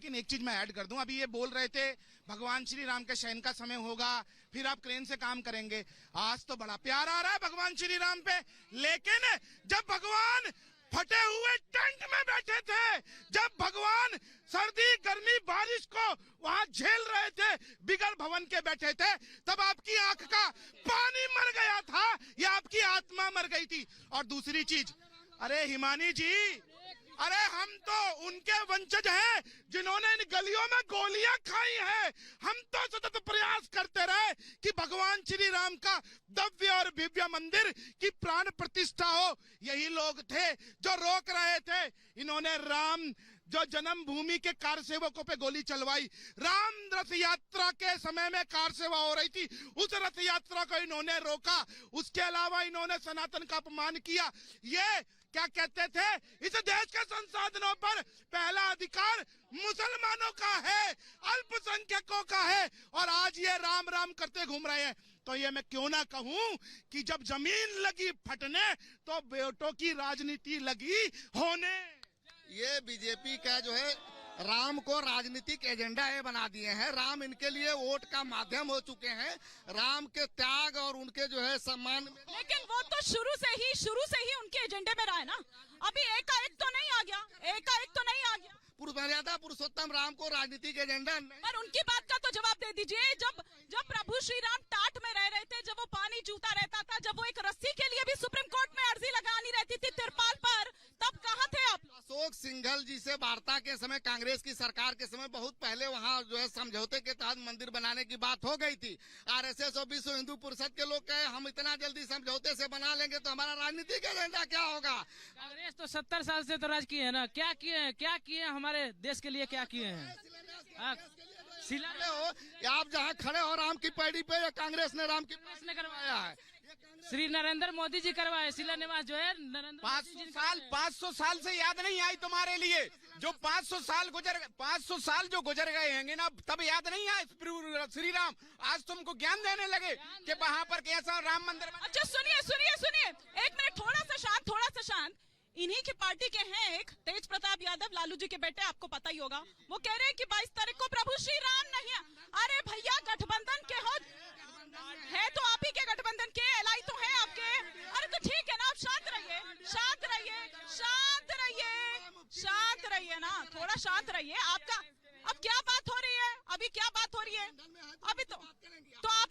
लेकिन एक चीज मैं ऐड कर दूं, अभी ये बोल रहे थे भगवान श्री राम के शयन का समय होगा, फिर आप क्रेन से काम करेंगे। आज तो बड़ा प्यार आ रहा है भगवान श्री राम पे, लेकिन जब भगवान फटे हुए टेंट में बैठे थे, जब भगवान सर्दी गर्मी बारिश को वहां झेल रहे थे, बिगड़ भवन के बैठे थे, तब आपकी आंख का पानी मर गया था या आपकी आत्मा मर गई थी? और दूसरी चीज, अरे हिमानी जी, अरे हम तो उनके वंशज हैं जिन्होंने इन गलियों में गोलियां खाई हैं। हम तो सतत प्रयास करते रहे कि भगवान श्री राम का दिव्य और भव्य मंदिर की प्राण प्रतिष्ठा हो। यही लोग थे जो रोक रहे थे। इन्होंने राम जो जन्मभूमि के कार सेवकों पे गोली चलवाई। राम रथ यात्रा के समय में कार सेवा हो रही थी, उस रथ यात्रा को इन्होंने रोका। उसके अलावा इन्होंने सनातन का अपमान किया। ये क्या कहते थे, इस देश के संसाधनों पर पहला अधिकार मुसलमानों का है, अल्पसंख्यकों का है, और आज ये राम राम करते घूम रहे हैं। तो ये मैं क्यों ना कहूं कि जब जमीन लगी फटने तो बेटों की राजनीति लगी होने। ये बीजेपी का जो है राम को राजनीतिक एजेंडा ये बना दिए हैं। राम इनके लिए वोट का माध्यम हो चुके हैं। राम के त्याग और उनके जो है सम्मान में, लेकिन वो तो शुरू से ही उनके एजेंडे में रहा है ना। अभी एकाएक तो नहीं आ गया, एकाएक तो नहीं आ गया। मर्यादा पुरुषोत्तम राम को राजनीतिक एजेंडा नहीं। पर उनकी बात का तो जवाब दे दीजिए। जब प्रभु श्री राम टाट में रह रहे थे, जब वो पानी चूता रहता था, जब वो एक रस्सी के लिए भी सुप्रीम कोर्ट में अर्जी लगानी रहती थी तिरपाल पर, तब कहाँ थे आप? अशोक सिंघल जी से वार्ता के समय, कांग्रेस की सरकार के समय, बहुत पहले वहाँ जो है समझौते के तहत मंदिर बनाने की बात हो गई थी। आरएसएस और विश्व हिंदू परिषद के लोग कहे हम इतना जल्दी समझौते से बना लेंगे तो हमारा राजनीतिक एजेंडा क्या होगा? कांग्रेस तो 70 साल से तो राज किए है ना। क्या किए हमारे देश के लिए, क्या किए हैं? आप जहाँ खड़े हो राम की पैड़ी पे, या कांग्रेस ने राम की ने करवाया है? श्री नरेंद्र मोदी जी करवाए शिलान्यास जो है। 500 साल से याद नहीं आई तुम्हारे लिए? जो 500 साल जो गुजर गए हैं ना, तब याद नहीं आए श्री राम? आज तुमको ज्ञान देने लगे कि वहाँ पर कैसा राम मंदिर। अच्छा सुनिए, एक मिनट, थोड़ा सा शांत। इन्हीं की पार्टी के हैं एक तेज प्रताप यादव, लालू जी के बेटे, आपको पता ही होगा। वो कह रहे हैं कि 22 तारीख को प्रभु श्री राम नहीं है। अरे भैया, गठबंधन के हो है तो आप ही के गठबंधन के, एलआई तो है आपके। अरे तो ठीक है ना, आप शांत रहिए ना, थोड़ा शांत रहिए। आपका अब क्या बात हो रही है? अभी क्या बात हो रही है? अभी तो आप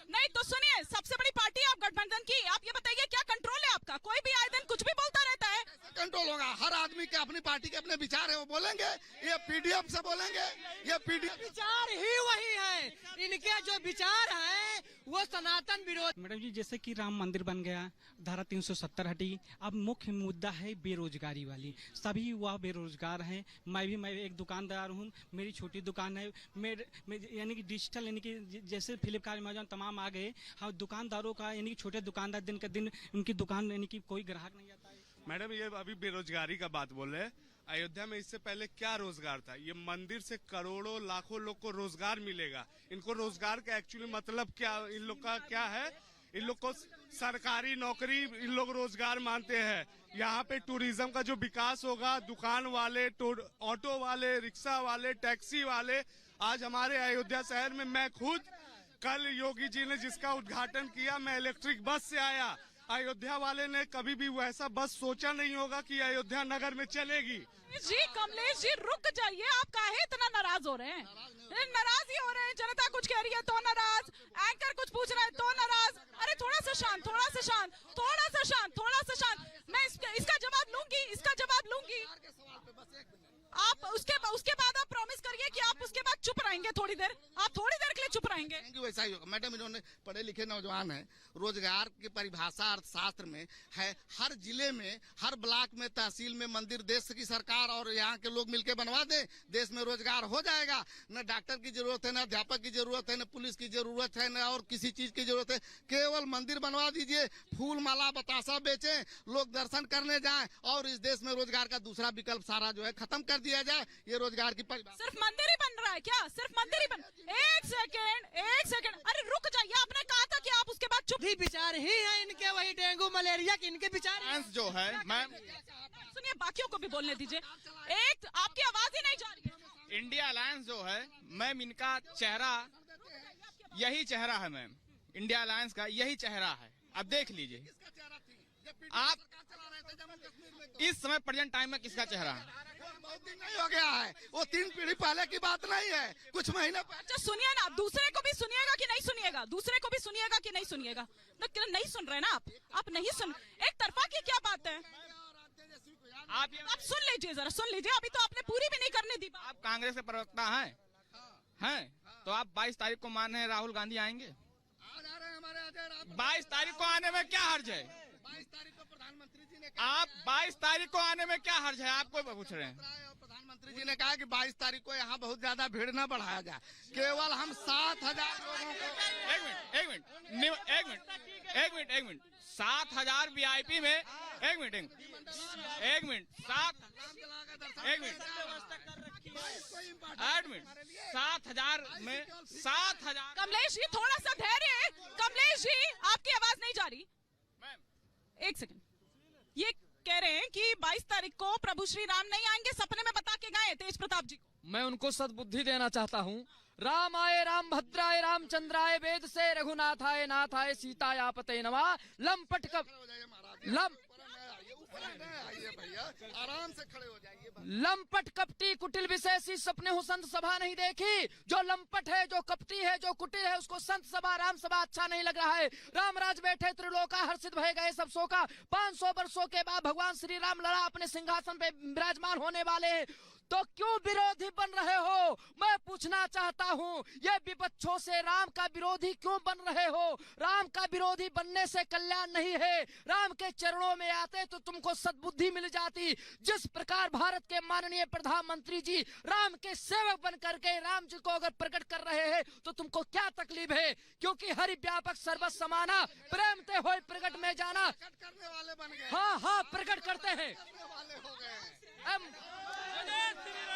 नहीं तो सुनिए, सबसे बड़ी पार्टी है आप गठबंधन की। आप ये बताइए क्या कंट्रोल है आपका? कोई भी आए दिन कुछ भी बोलता रहता है। कंट्रोल होगा? हर आदमी के अपनी पार्टी के अपने विचार है, वो बोलेंगे। ये पीडीएफ से बोलेंगे, ये पीडीएफ विचार ही वही है। इनके जो विचार हैं वो सनातन विरोध। मैडम जी, जैसे कि राम मंदिर बन गया, धारा 370 हटी, अब मुख्य मुद्दा है बेरोजगारी वाली। सभी युवा बेरोजगार हैं। मैं एक दुकानदार हूँ, मेरी छोटी दुकान है। यानी कि डिजिटल, यानी कि जैसे फ्लिपकार्ट, अमेजन तमाम आ गए। हाँ, दुकानदारों का, यानी कि छोटे दुकानदार दिन का दिन उनकी दुकान, यानी कि कोई ग्राहक नहीं आता है। मैडम, ये अभी बेरोजगारी का बात बोल रहे हैं। अयोध्या में इससे पहले क्या रोजगार था? ये मंदिर से करोड़ों लाखों लोग को रोजगार मिलेगा। इनको रोजगार का एक्चुअली मतलब क्या, इन लोग का क्या है? इन लोग को सरकारी नौकरी इन लोग रोजगार मानते हैं। यहाँ पे टूरिज्म का जो विकास होगा, दुकान वाले, ऑटो वाले, रिक्शा वाले, टैक्सी वाले, आज हमारे अयोध्या शहर में, मैं खुद कल योगी जी ने जिसका उद्घाटन किया, मैं इलेक्ट्रिक बस से आया। अयोध्या वाले ने कभी भी वैसा बस सोचा नहीं होगा कि अयोध्या नगर में चलेगी। जी कमलेश जी, रुक जाइए। आप काहे इतना नाराज हो रहे हैं? नाराज ही हो रहे हैं। जनता कुछ कह रही है तो नाराज, एंकर कुछ पूछ रहा है तो नाराज। अरे थोड़ा सा शांत। मैं इसका जवाब लूंगी। आप उसके बाद आप प्रॉमिस करिए कि आप उसके बाद चुप रहेंगे थोड़ी देर। आप थोड़ी देर के लिए चुप रहेंगे। वैसा ही होगा मैडम। इन्होंने पढ़े लिखे नौजवान हैं। रोजगार की परिभाषा अर्थशास्त्र में है, हर जिले में, हर ब्लॉक में, तहसील में मंदिर देश की सरकार और यहाँ के लोग मिलकर बनवा दें, देश में रोजगार हो जाएगा। न डॉक्टर की जरूरत है, न अध्यापक की जरूरत है, न पुलिस की जरूरत है, न और किसी चीज की जरूरत है। केवल मंदिर बनवा दीजिए, फूल माला बतासा बेचें, लोग दर्शन करने जाएं, और इस देश में रोजगार का दूसरा विकल्प सारा जो है खत्म कर दिया जाए। ये रोजगार की सिर्फ मंदिर ही बन रहा है क्या? सिर्फ मंदिर ही बन? एक सेकंड, अरे रुक जाइए। आपने कहा था कि आप उसके बाद चुप। विचार ही है इनके, वही डेंगू मलेरिया के इनके विचार जो है। मैम सुनिए, बाकियों को भी बोलने दीजिए। एक आपकी आवाज ही नहीं जा रही है। इंडिया अलायंस जो है मैम, इनका चेहरा यही चेहरा है मैम, इंडिया अलायंस का यही चेहरा है। अब देख लीजिए आप इस समय प्रेजेंट टाइम में किसका चेहरा है। बहुत दिन नहीं हो गया है, वो 3 पीढ़ी पहले की बात नहीं है, कुछ महीने पहले। अच्छा सुनिए ना, दूसरे को भी सुनिएगा कि नहीं सुनिएगा, दूसरे को भी सुनिएगा कि नहीं सुनिएगा। तो नहीं सुन रहे ना आप नहीं सुन, एक तरफा की क्या बात है। आप सुन लीजिए, जरा सुन लीजिए, अभी तो आपने पूरी भी नहीं करने दी। आप कांग्रेस के प्रवक्ता हैं तो आप 22 तारीख को मान रहे हैं राहुल गांधी आएंगे। 22 तारीख को आने में क्या हर्ज है। 22 तारीख को प्रधानमंत्री जी ने आप 22 तारीख को आने में क्या हर्ज है, आपको पूछ रहे हैं। प्रधानमंत्री जी ने कहा कि 22 तारीख को यहाँ बहुत ज्यादा भीड़ न बढ़ाया जाए, केवल हम 7,000 लोगों को। एक मिनट 7,000 VIP में 7,000 में 7,000। कमलेश जी थोड़ा सा धैर्य, कमलेश जी आपकी आवाज नहीं जा रही। एक सेकंड, ये कह रहे हैं कि 22 तारीख को प्रभु श्री राम नहीं आएंगे, सपने में बता के गए तेज प्रताप जी को। मैं उनको सद्बुद्धि देना चाहता हूँ। राम आए राम भद्राय रामचंद्राय, वेद से रघुनाथाय नाथाय सीतायापते नमः। लंपट आराम से खड़े हो जाइए। लंपट कपटी कुटिल विशेषी सपने हो संत सभा नहीं देखी। जो लंपट है, जो कपटी है, जो कुटिल है, उसको संत सभा राम सभा अच्छा नहीं लग रहा है। रामराज बैठे त्रिलोका, हर्षित भय गए सब शोका। 500 वर्षों के बाद भगवान श्री राम लड़ा अपने सिंहासन पे विराजमान होने वाले हैं, तो क्यों विरोधी बन रहे हो। मैं पूछना चाहता हूँ, ये विपक्षों से राम का विरोधी क्यों बन रहे हो। राम का विरोधी बनने से कल्याण नहीं है। राम के चरणों में आते तो तुमको सद्बुद्धि मिल जाती। जिस प्रकार भारत के माननीय प्रधानमंत्री जी राम के सेवक बन करके राम जी को अगर प्रकट कर रहे हैं तो तुमको क्या तकलीफ है। क्योंकि हरि व्यापक सर्वस समाना, प्रेम ते होय प्रकट में जाना। करने वाले बन गए। हाँ प्रकट करते हैं।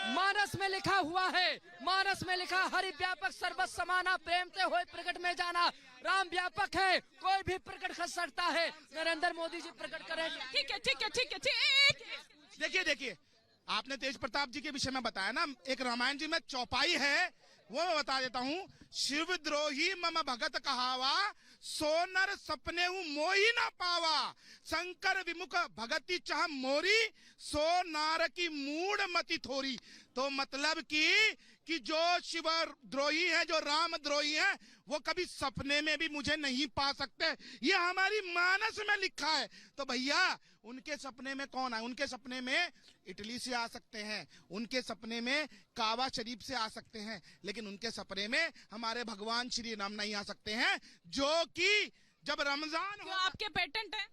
मानस में लिखा हुआ है, मानस में लिखा हरि व्यापक सर्वस समाना, प्रेम ते होय प्रकट में जाना। राम व्यापक है, कोई भी प्रकट कर सकता है। नरेंद्र मोदी जी प्रकट करेंगे। ठीक है ठीक है ठीक है ठीक। देखिए आपने तेज प्रताप जी के विषय में बताया ना, एक रामायण जी में चौपाई है, वो मैं बता देता हूँ। शिवद्रोही मम भगत कहावा, सोनर सपने हूँ मोही ना पावा। शंकर विमुख भगति चाह मोरी, सो नार की मूड मति थोरी। तो मतलब कि जो शिव द्रोही है, जो राम द्रोही है, वो कभी सपने में भी मुझे नहीं पा सकते। ये हमारी मानस में लिखा है। तो भैया उनके सपने में कौन है। उनके सपने में इटली से आ सकते हैं, उनके सपने में कावा शरीफ से आ सकते हैं, लेकिन उनके सपने में हमारे भगवान श्री राम नहीं आ सकते हैं। जो कि जब रमजान आपके पेटेंट है